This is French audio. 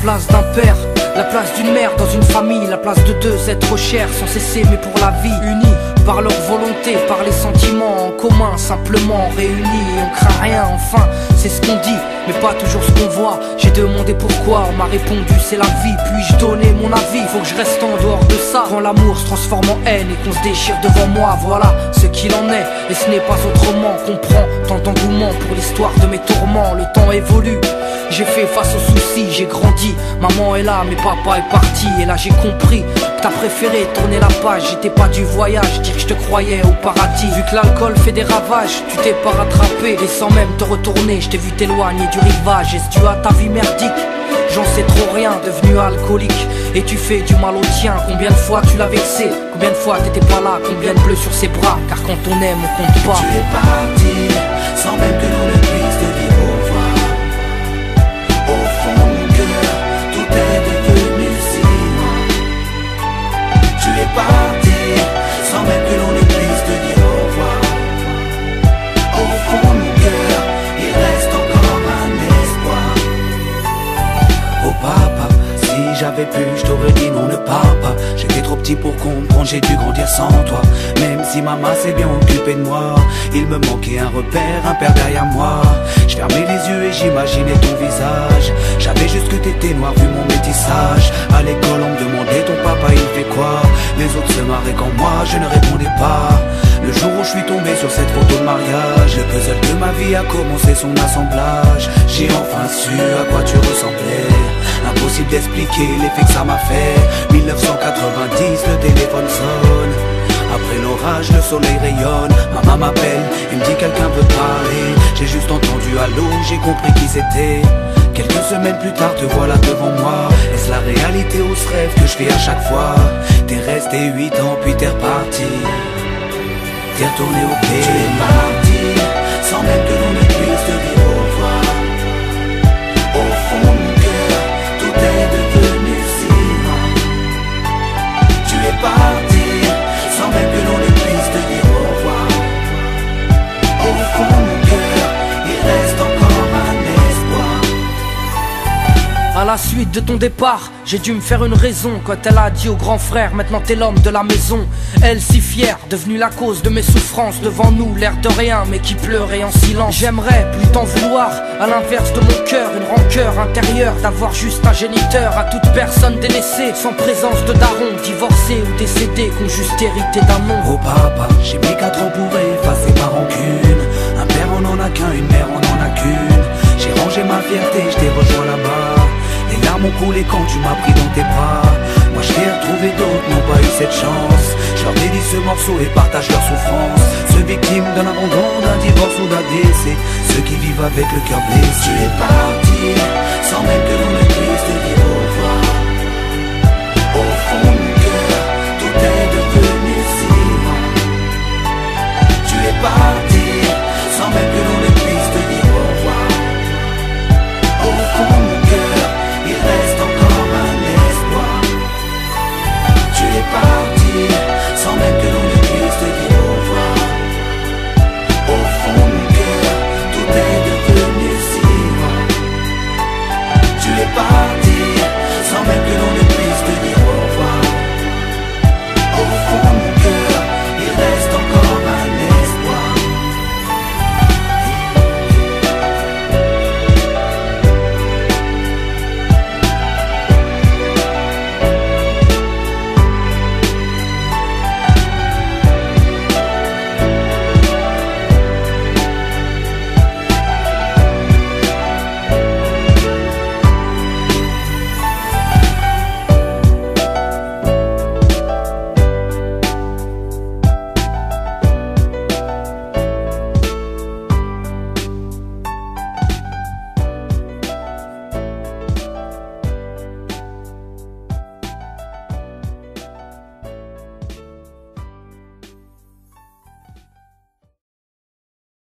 place d'un père, la place d'une mère dans une famille, la place de deux êtres chers sans cesser mais pour la vie, unis par leur volonté, par les sentiments en commun, simplement réunis. Et on craint rien, enfin, c'est ce qu'on dit, mais pas toujours ce qu'on voit. J'ai demandé pourquoi, on m'a répondu c'est la vie. Puis-je donner mon avis? Faut que je reste en dehors de ça. Quand l'amour se transforme en haine et qu'on se déchire devant moi, voilà ce qu'il en est. Et ce n'est pas autrement. Comprends tant d'engouement pour l'histoire de mes tourments. Le temps évolue, j'ai fait face aux soucis, j'ai grandi. Maman est là, mais papa est parti. Et là j'ai compris que t'as préféré tourner la page. J'étais pas du voyage, dire que je te croyais au paradis. Vu que l'alcool fait des ravages, tu t'es pas rattrapé. Et sans même te retourner, je t'ai vu t'éloigner du rivage. Est-ce dû à ta vie merdique? J'en sais trop rien, devenu alcoolique. Et tu fais du mal au tien. Combien de fois tu l'as vexé? Combien de fois t'étais pas là? Combien de bleus sur ses bras? Car quand on aime, on compte pas. Tu es parti, sans même que l'on ne puisse te dire au revoir. Au fond de mon cœur, tout est devenu si loin. Tu es parti, sans même que l'on ne puisse te dire au revoir. Au fond de mon cœur, il reste encore un espoir. Oh papa, si j'avais pu, je t'aurais dit non, ne pars pas. J'étais trop petit pour comprendre, j'ai dû grandir sans toi. Même si maman s'est bien occupée de moi, il me manquait un repère, un père derrière moi. Je fermais les yeux et j'imaginais ton visage. J'avais juste que t'étais noir vu mon métissage. À l'école on me demandait ton papa il fait quoi. Les autres se marraient quand moi je ne répondais pas. Le jour où je suis tombé sur cette photo de mariage, le puzzle de ma vie a commencé son assemblage. J'ai enfin su à quoi tu ressemblais. Impossible d'expliquer l'effet que ça m'a fait. 1990, le téléphone sonne. Après l'orage, le soleil rayonne. Maman m'appelle, il me dit quelqu'un veut parler. J'ai juste entendu allô, j'ai compris qui c'était. Quelques semaines plus tard, te voilà devant moi. Est-ce la réalité ou ce rêve que je fais à chaque fois? T'es resté 8 ans, puis t'es reparti. T'es retourné au pays. Tu es parti, sans même que l'on ne puisse te dire au revoir. Au fond de mon cœur, tout est devenu si loin. Tu es parti, sans même que l'on ne puisse te dire au revoir. Au fond de mon cœur, il reste encore un espoir. À la suite de ton départ, j'ai dû me faire une raison. Quand elle a dit au grand frère, maintenant t'es l'homme de la maison. Elle si fière, devenue la cause de mes souffrances. Devant nous, l'air de rien, mais qui pleurait en silence. J'aimerais plus t'en vouloir, à l'inverse de mon cœur. Une rancœur intérieure, d'avoir juste un géniteur. À toute personne délaissée, sans présence de daron. Divorcé ou décédé, qu'on juste hérité d'un nom. Oh papa, j'ai mis 4 ans pour effacer ma rancune. Un père on en a qu'un, une mère on en a qu'une. J'ai rangé ma fierté, je t'ai rejoint là-bas. Les larmes ont coulé quand tu m'as pris dans tes bras. Moi je t'ai retrouvé, d'autres n'ont pas eu cette chance. Je leur dédie ce morceau et partage leur souffrance. Ceux victimes d'un abandon, d'un divorce ou d'un décès. Ceux qui vivent avec le cœur blessé. Tu es parti, sans même que l'on ne